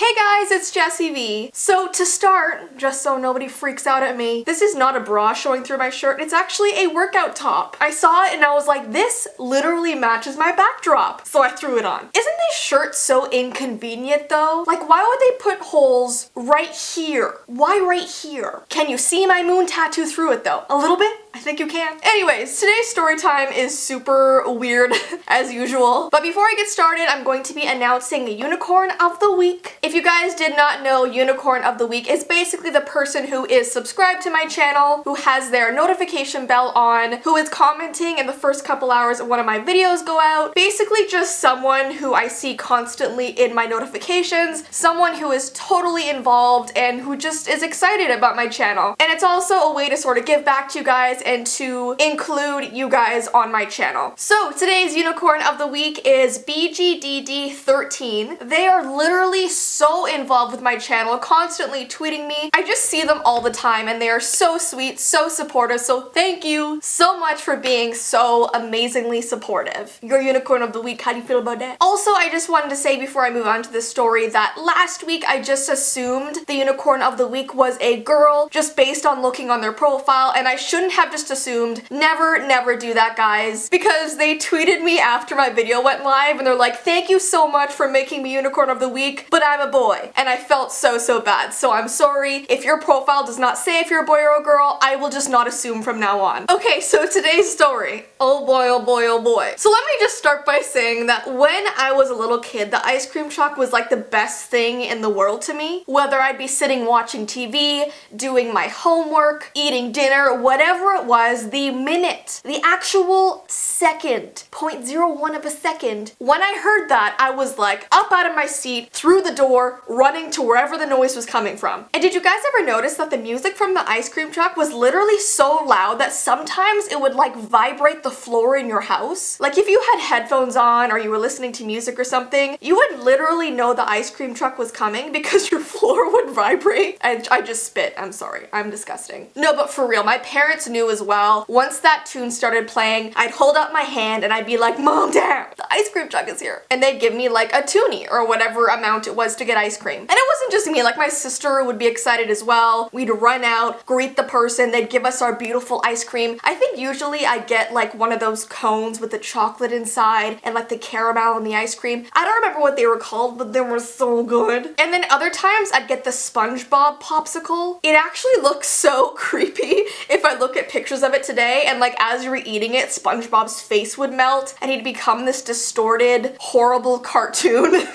Hey guys, it's Jessie V. So to start, just so nobody freaks out at me, this is not a bra showing through my shirt, it's actually a workout top. I saw it and I was like, this literally matches my backdrop. So I threw it on. Isn't this shirt so inconvenient though? Like, why would they put holes right here? Why right here? Can you see my moon tattoo through it though? A little bit? I think you can. Anyways, today's story time is super weird as usual. But before I get started, I'm going to be announcing Unicorn of the Week. If you guys did not know, Unicorn of the Week is basically the person who is subscribed to my channel, who has their notification bell on, who is commenting in the first couple hours of one of my videos go out. Basically just someone who I see constantly in my notifications, someone who is totally involved and who just is excited about my channel. And it's also a way to sort of give back to you guys and to include you guys on my channel. So today's Unicorn of the Week is BGDD13. They are literally so involved with my channel, constantly tweeting me. I just see them all the time and they are so sweet, so supportive, so thank you so much for being so amazingly supportive. Your Unicorn of the Week, how do you feel about that? Also, I just wanted to say before I move on to this story that last week I just assumed the Unicorn of the Week was a girl just based on looking on their profile, and I shouldn't have just assumed. Never do that, guys, because they tweeted me after my video went live and they're like, thank you so much for making me Unicorn of the Week, but I'm a boy. And I felt so bad, so I'm sorry. If your profile does not say if you're a boy or a girl, I will just not assume from now on. Okay, so today's story. Oh boy, oh boy, oh boy. So let me just start by saying that when I was a little kid, the ice cream truck was like the best thing in the world to me. Whether I'd be sitting watching TV, doing my homework, eating dinner, whatever it was, the minute, the actual second, 0.01 of a second, when I heard that, I was like up out of my seat, through the door, running to wherever the noise was coming from. And did you guys ever notice that the music from the ice cream truck was literally so loud that sometimes it would like vibrate the floor in your house? Like if you had headphones on or you were listening to music or something, you would literally know the ice cream truck was coming because your floor would vibrate. I just spit, I'm sorry, I'm disgusting. No, but for real, my parents knew as well. Once that tune started playing, I'd hold up my hand and I'd be like, Mom, Dad, the ice cream truck is here. And they'd give me like a toonie or whatever amount it was to get ice cream. And it wasn't just me, like my sister would be excited as well. We'd run out, greet the person, they'd give us our beautiful ice cream. I think usually I get like one of those cones with the chocolate inside and like the caramel and the ice cream. I don't remember what they were called, but they were so good. And then other times I'd get the SpongeBob popsicle. It actually looks so creepy if I look at pictures of it today, and like as you were eating it, SpongeBob's face would melt and he'd become this distorted, horrible cartoon.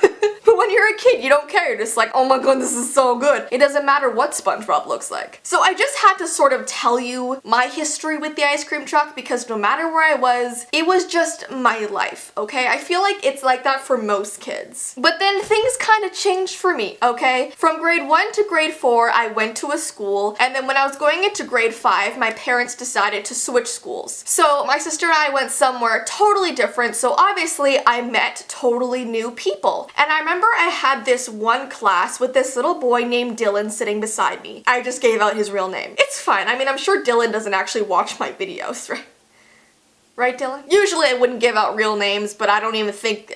But when you're a kid, you don't care. You're just like, oh my god, this is so good. It doesn't matter what SpongeBob looks like. So I just had to sort of tell you my history with the ice cream truck because no matter where I was, it was just my life, okay? I feel like it's like that for most kids. But then things kind of changed for me, okay? From grade 1 to grade 4, I went to a school, and then when I was going into grade 5, my parents decided to switch schools. So my sister and I went somewhere totally different, so obviously I met totally new people. And I remember I had this one class with this little boy named Dylan sitting beside me. I just gave out his real name. It's fine. I mean, I'm sure Dylan doesn't actually watch my videos, right? Right, Dylan? Usually I wouldn't give out real names, but I don't even think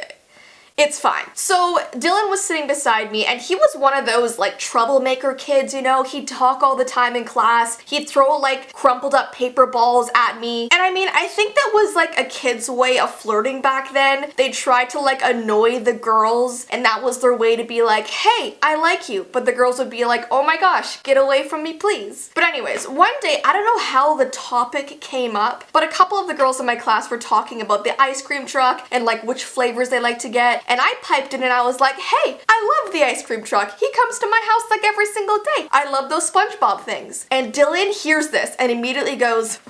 it's fine. So Dylan was sitting beside me and he was one of those like troublemaker kids, you know? He'd talk all the time in class. He'd throw like crumpled up paper balls at me. And I mean, I think that was like a kid's way of flirting back then. They tried to like annoy the girls and that was their way to be like, hey, I like you. But the girls would be like, oh my gosh, get away from me, please. But anyways, one day, I don't know how the topic came up, but a couple of the girls in my class were talking about the ice cream truck and like which flavors they like to get. And I piped in and I was like, hey, I love the ice cream truck. He comes to my house like every single day. I love those SpongeBob things. And Dylan hears this and immediately goes,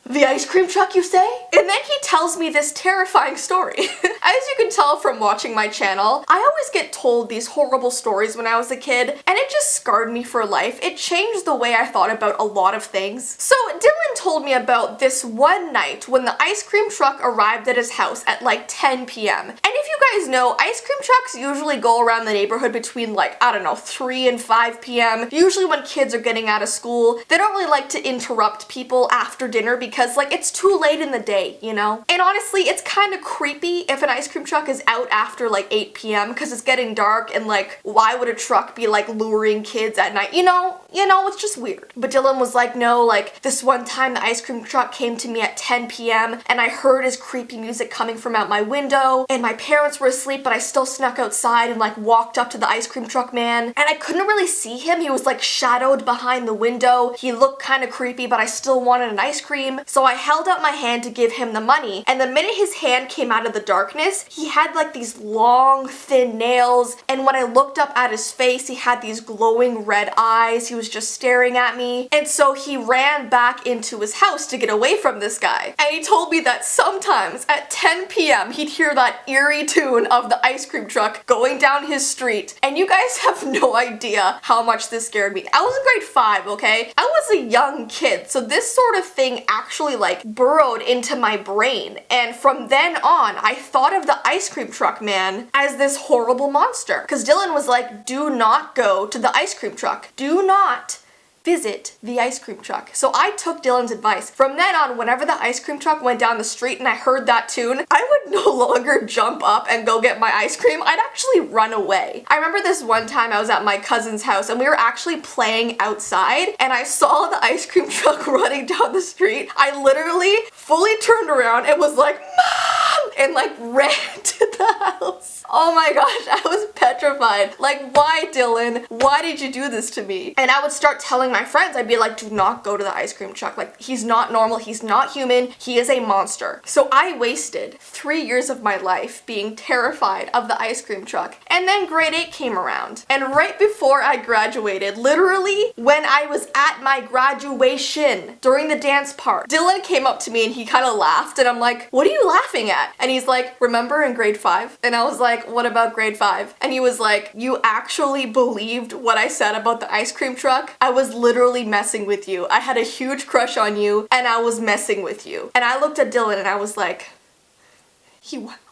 the ice cream truck, you say? And then he tells me this terrifying story. As you can tell from watching my channel, I always get told these horrible stories when I was a kid, and it just scarred me for life. It changed the way I thought about a lot of things. So Dylan told me about this one night when the ice cream truck arrived at his house at like 10 p.m. And if you guys know, ice cream trucks usually go around the neighborhood between like, I don't know, 3 and 5 p.m. Usually when kids are getting out of school. They don't really like to interrupt people after dinner because like it's too late in the day, you know? And honestly, it's kind of creepy if an ice cream truck is out after like 8 p.m. because it's getting dark and like, why would a truck be like luring kids at night? You know, it's just weird. But Dylan was like, no, like this one time the ice cream truck came to me at 10 p.m. and I heard his creepy music coming from out my window and my parents were asleep, but I still snuck outside and like walked up to the ice cream truck man, and I couldn't really see him. He was like shadowed behind the window. He looked kind of creepy, but I still wanted an ice cream. So I held out my hand to give him the money, and the minute his hand came out of the darkness, he had like these long thin nails, and when I looked up at his face, he had these glowing red eyes. He was just staring at me, and so he ran back into his house to get away from this guy. And he told me that sometimes at 10 p.m. he'd hear that eerie tune of the ice cream truck going down his street, and you guys have no idea how much this scared me. I was in grade 5, okay? I was a young kid, so this sort of thing actually like burrowed into my brain, and from then on I thought of the ice cream truck man as this horrible monster, because Dylan was like, do not go to the ice cream truck. Do not visit the ice cream truck. So I took Dylan's advice. From then on, whenever the ice cream truck went down the street and I heard that tune, I would no longer jump up and go get my ice cream. I'd actually run away. I remember this one time I was at my cousin's house and we were actually playing outside and I saw the ice cream truck running down the street. I literally fully turned around and was like, Mom! And like ran to the house. Oh my gosh, I was petrified. Like, why, Dylan? Why did you do this to me? And I would start telling my friends, I'd be like, do not go to the ice cream truck. Like, he's not normal, he's not human, he is a monster. So I wasted 3 years of my life being terrified of the ice cream truck. And then grade 8 came around. And right before I graduated, literally when I was at my graduation, during the dance part, Dylan came up to me and he kind of laughed and I'm like, what are you laughing at? And he's like, remember in grade 5? And I was like, what about grade 5? And he was like, you actually believed what I said about the ice cream truck? I was literally messing with you. I had a huge crush on you and I was messing with you. And I looked at Dylan and I was like,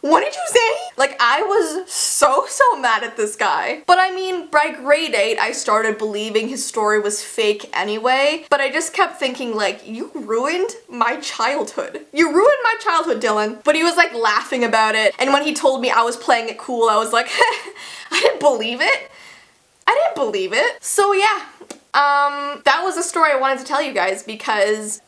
what did you say? Like, I was so mad at this guy. But I mean, by grade 8, I started believing his story was fake anyway. But I just kept thinking, like, you ruined my childhood. You ruined my childhood, Dylan. But he was like laughing about it. And when he told me I was playing it cool, I was like, I didn't believe it. I didn't believe it. So yeah. That was a story I wanted to tell you guys because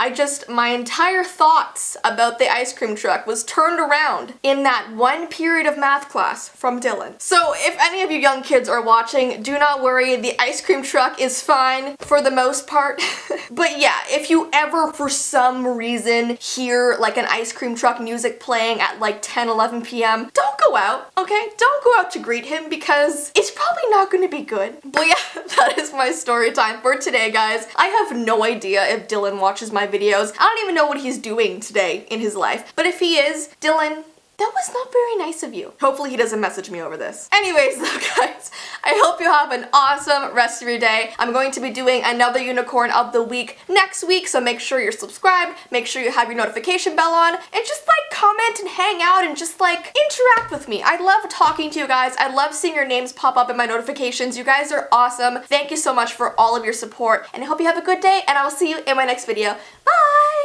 my entire thoughts about the ice cream truck was turned around in that one period of math class from Dylan. So if any of you young kids are watching, do not worry, the ice cream truck is fine for the most part. But yeah, if you ever for some reason hear like an ice cream truck music playing at like 10, 11 p.m., don't go out, okay? Don't go out to greet him because it's probably not going to be good. But yeah, that is my story time for today, guys. I have no idea if Dylan watches my videos. I don't even know what he's doing today in his life. But if he is, Dylan, that was not very nice of you. Hopefully he doesn't message me over this. Anyways though, guys, I hope you have an awesome rest of your day. I'm going to be doing another unicorn of the week next week, so make sure you're subscribed, make sure you have your notification bell on, and just like comment and hang out and just like interact with me. I love talking to you guys. I love seeing your names pop up in my notifications. You guys are awesome. Thank you so much for all of your support, and I hope you have a good day, and I will see you in my next video. Bye!